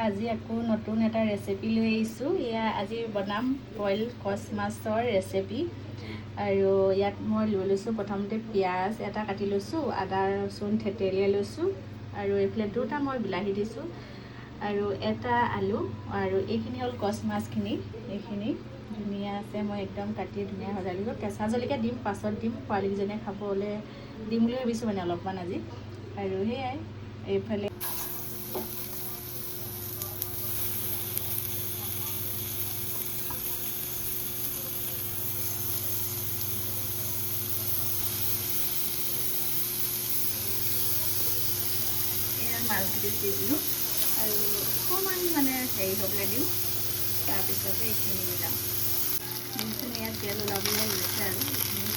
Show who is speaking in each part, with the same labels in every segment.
Speaker 1: আজি আকৌ নতুন এটা ৰেচিপি লৈ আহিছোঁ। এয়া আজি বনাম বইল কচ মাছৰ ৰেচিপি। আৰু ইয়াত মই লৈ লৈছোঁ প্ৰথমতে পিঁয়াজ এটা কাটি লৈছোঁ, আদা ৰচুন থেতেলিয়াই লৈছোঁ, আৰু এইফালে দুটা মই বিলাহী দিছোঁ, আৰু এটা আলু, আৰু এইখিনি হ'ল কচ মাছখিনি। এইখিনি ধুনীয়া আছে, মই একদম কাটি ধুনীয়া সজাই দিলোঁ। কেঁচা জলকীয়া দিম, পাছত দিম, পোৱালীকেইজনীয়ে খাবলৈ দিম বুলি ভাবিছোঁ মানে অলপমান আজি। আৰু সেয়াই এইফালে মাছকেইটা দি দিলোঁ, আৰু অকণমান মানে হেৰি হ'বলৈ দিওঁ, তাৰপিছতে এইখিনি মিলাম। যিখিনি ইয়াত তেল ওলাবলৈ লৈছে আৰু এইখিনি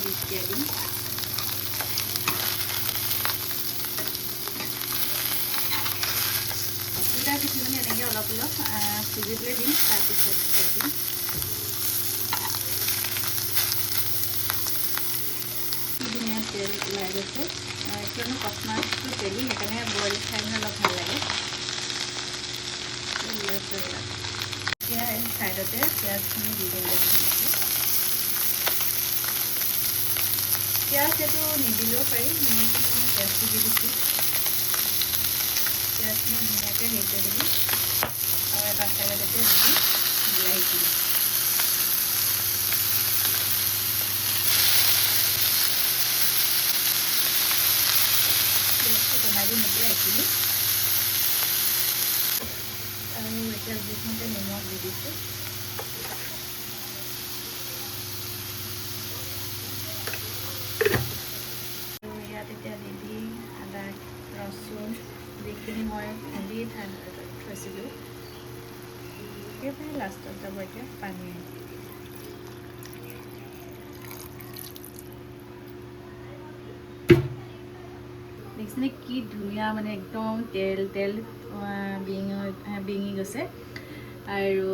Speaker 1: ৰুটিয়াই দিম। দুটা কিছুমানে এনেকৈ অলপ অলপ সিজি পেলাই দিম, তাৰপিছত দিম। ধুনীয়া তেল ওলাই গৈছে, কিয়নো কচ মাছটো তেলি, সেইকাৰণে বইল খাই মানে অলপ ভাল লাগে। এতিয়া এই চাইডতে পিঁয়াজখিনি দি দিলে পিঁয়াজ এইটো নিদিলেও পাৰি, মই কিন্তু পিঁয়াজটো দি দিছোঁ। পিঁয়াজখিনি ধুনীয়াকৈ হেৰি কৰি দিবি, আৰু এটা চাইডতে দি দিম বিলাহীখিনি। বনাই দিম এতিয়া এইখিনি, আৰু এতিয়া জোখমতে নিমখ দি দিছোঁ। আৰু ইয়াত এতিয়া দি দিম আদা ৰচুন, যিখিনি মই খুন্দি থৈছিলোঁ। একেবাৰে লাষ্টত যাব এতিয়া পানী। দেখিছেনে কি ধুনীয়া, মানে একদম তেল তেল বিঙি গৈছে। আৰু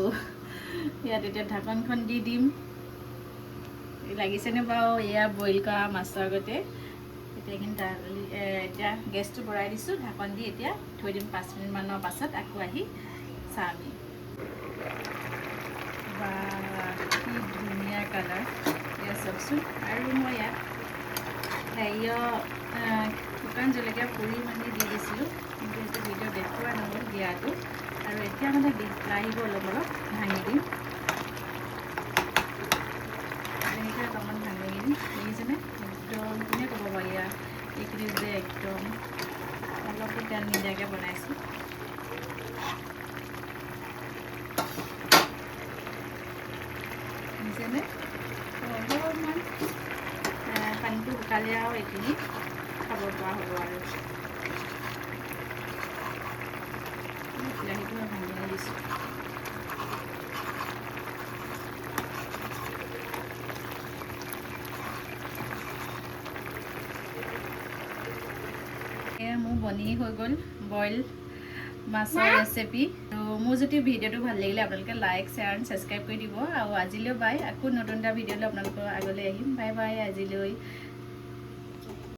Speaker 1: ইয়াত এতিয়া ঢাকনখন দি দিম। লাগিছেনে বাৰু এয়া বইল কৰা মাছৰ আগতে। এতিয়া কিন্তু এতিয়া গেছটো বঢ়াই দিছোঁ, ঢাকন দি এতিয়া থৈ দিম। 5 মিনিটমানৰ পাছত আকৌ আহি চাম। বা কি ধুনীয়া কালাৰ, এয়া চাওকচোন। আৰু মই ইয়াত শুকান জলকীয়া পুৰি মানে দি দিছিলোঁ, কিন্তু সেইটো ভিডিঅ' দেখুওৱা নহ'ল দিয়াটো। আৰু এতিয়া মানে বিলাহীবোৰ অলপ অলপ ভাঙি দিম, বিলাহীটো অকণমান ভাঙি দিম। দেখিছেনে একদম কোনে ক'ব বাৰু এয়া এইখিনি যে একদম অলপো তেল নিদিয়াকৈ বনাইছোঁ। দেখিছেনে অলপমান পানীটো শুকালে আৰু এইখিনি খাব পৰা হ'ব। আৰু বিলাহীটো মই ভাঙি দিছোঁ। এয়া মোৰ বনি হৈ গ'ল বইল মাছৰ ৰেচিপি। আৰু মোৰ যদি ভিডিঅ'টো ভাল লাগিলে আপোনালোকে লাইক, শ্বেয়াৰ এণ্ড ছাবস্ক্ৰাইব কৰি দিব। আৰু আজিলৈ বাই, আকৌ নতুন এটা ভিডিঅ'লৈ আপোনালোকৰ আগলৈ আহিম। বাই বাই আজিলৈ।